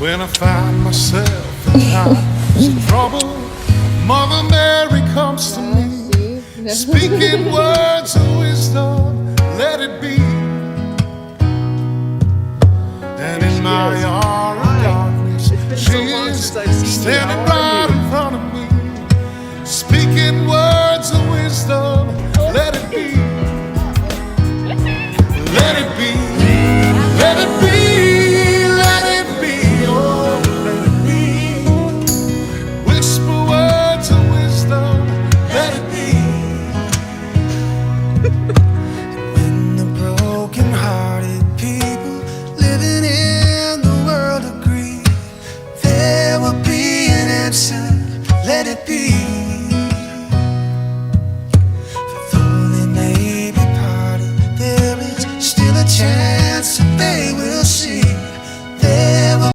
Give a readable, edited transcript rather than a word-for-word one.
When I find myself in times of trouble, Mother Mary comes to me, speaking words of wisdom, let it be. And in my arms